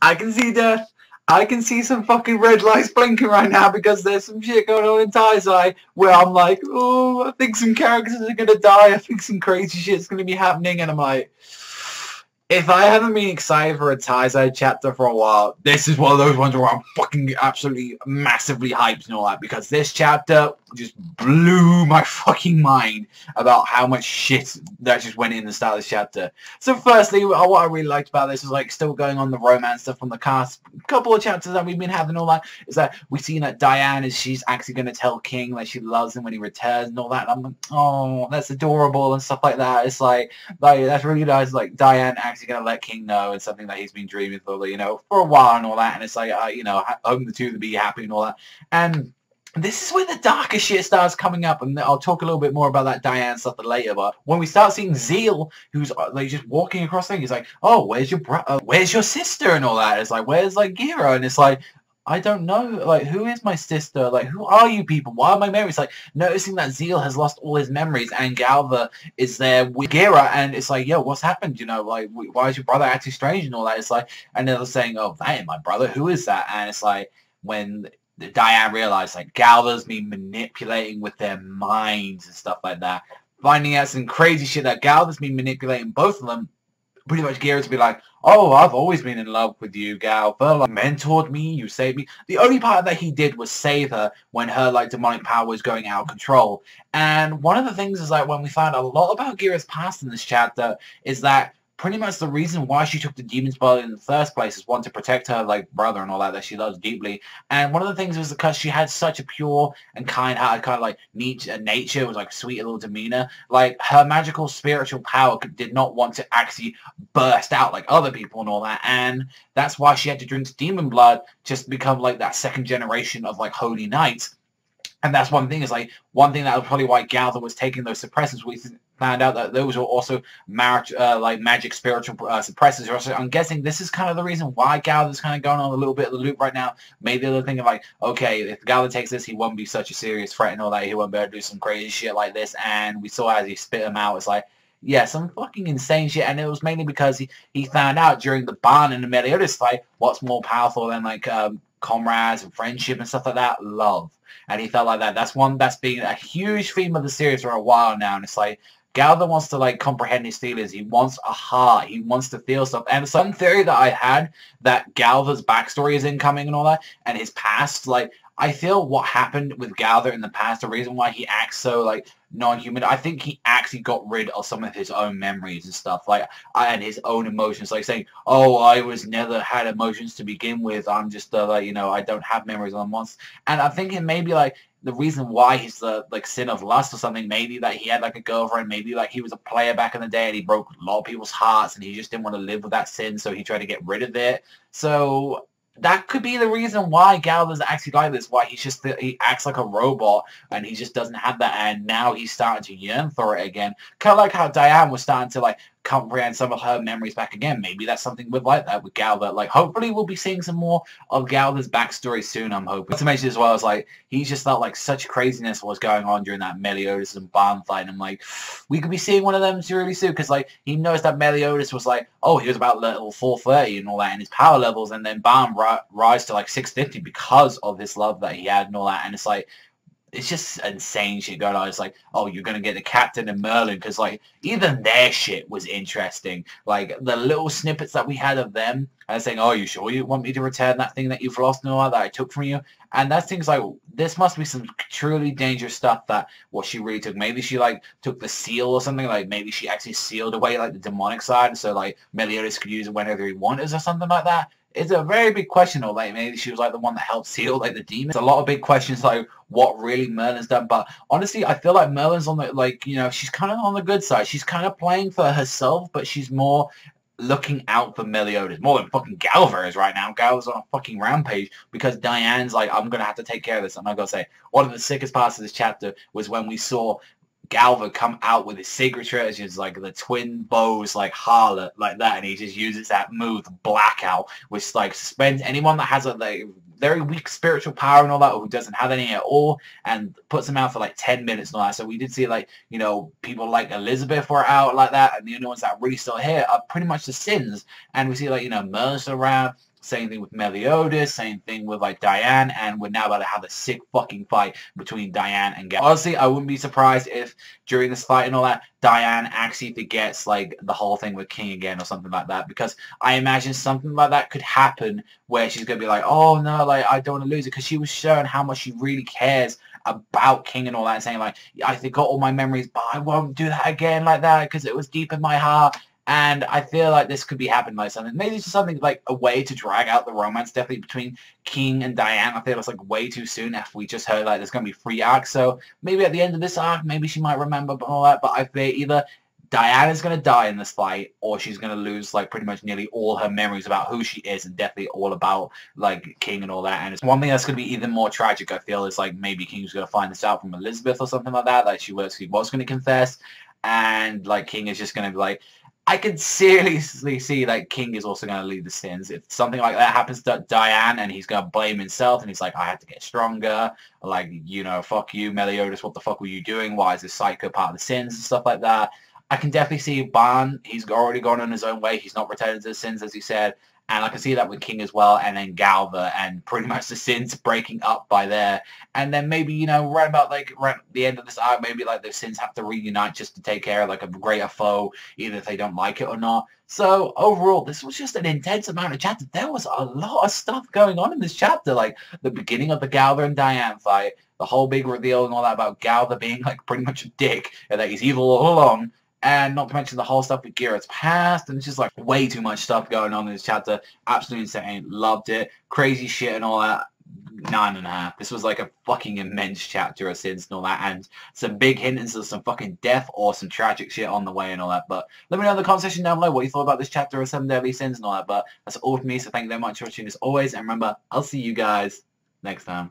I can see death. I can see some fucking red lights blinking right now because there's some shit going on in Taizai where I'm like, oh, I think some characters are gonna die. I think some crazy shit's gonna be happening, and I'm like, if I haven't been excited for a Taizai chapter for a while, this is one of those ones where I'm fucking absolutely massively hyped and all that, because this chapter just blew my fucking mind about how much shit that just went in the start of this chapter. So firstly, what I really liked about this is like still going on the romance stuff from the cast. A couple of chapters that we've been having all that is that we've seen that Diane is she's actually going to tell King that she loves him when he returns and all that. And I'm like, oh, that's adorable and stuff like that. It's like that's really nice. Like Diane actually going to let King know it's something that he's been dreaming for, you know, for a while and all that. And it's like, you know, hoping the two to be happy and all that. And this is where the darker shit starts coming up, and I'll talk a little bit more about that Diane stuff later. But when we start seeing Zeal, who's like just walking across things, he's like, "Oh, where's your where's your sister?" and all that. It's like, "Where's like Gira?" and it's like, I don't know. Like, who is my sister? Like, who are you people? Why are my memories? Like, noticing that Zeal has lost all his memories, and Gowther is there with Gira, and it's like, yo, what's happened? You know, like, why is your brother acting strange and all that? It's like, and they're saying, oh, that ain't my brother. Who is that? And it's like, when Diane realized like Gowther's been manipulating with their minds and stuff like that, finding out some crazy shit that Gowther's been manipulating both of them. Pretty much Gira to be like, oh, I've always been in love with you, Gowther. Like, mentored me, you saved me. The only part that he did was save her when her like demonic power was going out of control. And one of the things is like when we find a lot about Gira's past in this chapter is that pretty much the reason why she took the demon's body in the first place is one, to protect her like brother and all that she loves deeply. And one of the things was because she had such a pure and kind-hearted kind of like nature, was like sweet little demeanor. Like her magical spiritual power did not want to actually burst out like other people and all that. And that's why she had to drink demon blood just to become like that second generation of like holy knights. And that's one thing, is like one thing that was probably why Gowther was taking those suppressants. We found out that those were also like magic spiritual suppressors. So I'm guessing this is kind of the reason why Gowther's kind of going on a little bit of the loop right now. Maybe they're thinking like, okay, if Gowther takes this, he won't be such a serious threat and all that. He won't be able to do some crazy shit like this. And we saw as he spit him out, it's like, yeah, some fucking insane shit. And it was mainly because he found out during the Barn and the Meliodas fight what's more powerful than like comrades and friendship and stuff like that? Love. And he felt like that. That's one that's been a huge theme of the series for a while now. And it's like, Gowther wants to like comprehend his feelings. He wants a heart. He wants to feel stuff. And some theory that I had that Gowther's backstory is incoming and all that, and his past, like, I feel what happened with Gowther in the past, the reason why he acts so like non-human, I think he actually got rid of some of his own memories and stuff, like, and his own emotions, like saying, oh, I was never had emotions to begin with. I'm just like, you know, I don't have memories on once. And I'm thinking maybe like the reason why he's the like sin of lust or something, maybe that he had like a girlfriend, maybe like he was a player back in the day and he broke a lot of people's hearts and he just didn't want to live with that sin, so he tried to get rid of it. So that could be the reason why Gowther's actually like this, why he acts like a robot and he just doesn't have that, and now he's starting to yearn for it again. Kind of like how Diane was starting to like comprehend some of her memories back again. Maybe that's something with like that with Gowther. Like, hopefully we'll be seeing some more of Gowther's backstory soon, I'm hoping. Not to mention as well as like, he just felt like such craziness was going on during that Meliodas and Barn fight, and I'm like, we could be seeing one of them really soon, because like, he knows that Meliodas was like, oh, he was about level 430 and all that in his power levels, and then Barn rise to like 650 because of this love that he had and all that, and it's like, it's just insane shit going on. It's like, oh, you're going to get the Captain and Merlin, because, like, even their shit was interesting. Like, the little snippets that we had of them, and saying, oh, you sure you want me to return that thing that you've lost and all that I took from you? And that's things like, this must be some truly dangerous stuff that what she really took. Maybe she, like, took the seal or something. Like, maybe she actually sealed away, like, the demonic side, so, like, Meliodas could use it whenever he wanted or something like that. It's a very big question, or like maybe she was like the one that helped seal like the demons. A lot of big questions like what really Merlin's done, but honestly I feel like Merlin's on the, like, you know, she's kind of on the good side. She's kind of playing for herself, but she's more looking out for Meliodas more than fucking Gowther is right now. Gowther's on a fucking rampage because Diane's like, I'm gonna have to take care of this. And I gotta say, one of the sickest parts of this chapter was when we saw Gowther come out with his secret treasures, like the twin bows, like harlot, like that, and he just uses that move, blackout, which like suspends anyone that has a like very weak spiritual power and all that, or who doesn't have any at all, and puts them out for like 10 minutes and all that. So we did see like, you know, people like Elizabeth were out like that, and the only ones that are really still here are pretty much the Sins. And we see like, you know, Merlin's still around, Same thing with Meliodas, same thing with like Diane, and we're now about to have a sick fucking fight between Diane and Gowther. Honestly, I wouldn't be surprised if during this fight and all that, Diane actually forgets like the whole thing with King again or something like that, because I imagine something like that could happen where she's gonna be like, oh no, like I don't want to lose it, because she was showing how much she really cares about King and all that, and saying like, I forgot all my memories, but I won't do that again like that because it was deep in my heart. And I feel like this could be happening like something. Maybe it's just something like a way to drag out the romance, definitely between King and Diane. I feel it's like way too soon if we just heard like there's going to be 3 arcs. So maybe at the end of this arc, maybe she might remember all that. But I feel either Diane is going to die in this fight, or she's going to lose like pretty much nearly all her memories about who she is, and definitely all about like King and all that. And it's one thing that's going to be even more tragic, I feel, is like maybe King's going to find this out from Elizabeth or something like that. Like she was going to confess, and like King is just going to be like, I can seriously see that King is also going to lead the sins. If something like that happens to Diane and he's going to blame himself and he's like, I had to get stronger. Like, you know, fuck you, Meliodas, what the fuck were you doing? Why is this psycho part of the sins and stuff like that? I can definitely see Ban. He's already gone on his own way. He's not returning to the sins, as you said. And I can see that with King as well, and then Gowther, and pretty much the sins breaking up by there. And then maybe, you know, right at the end of this arc, maybe like the sins have to reunite just to take care of like a greater foe, either if they don't like it or not. So overall, this was just an intense amount of chapter. There was a lot of stuff going on in this chapter, like the beginning of the Gowther and Diane fight, the whole big reveal and all that about Gowther being like pretty much a dick, and that he's evil all along. And not to mention the whole stuff with Gira's past, and it's just like way too much stuff going on in this chapter. Absolutely insane. Loved it. Crazy shit and all that. 9.5. This was like a fucking immense chapter of sins and all that, and some big hints of some fucking death or some tragic shit on the way and all that. But let me know in the comment section down below what you thought about this chapter of 7 Deadly Sins and all that. But that's all from me, so thank you very much for watching as always, and remember, I'll see you guys next time.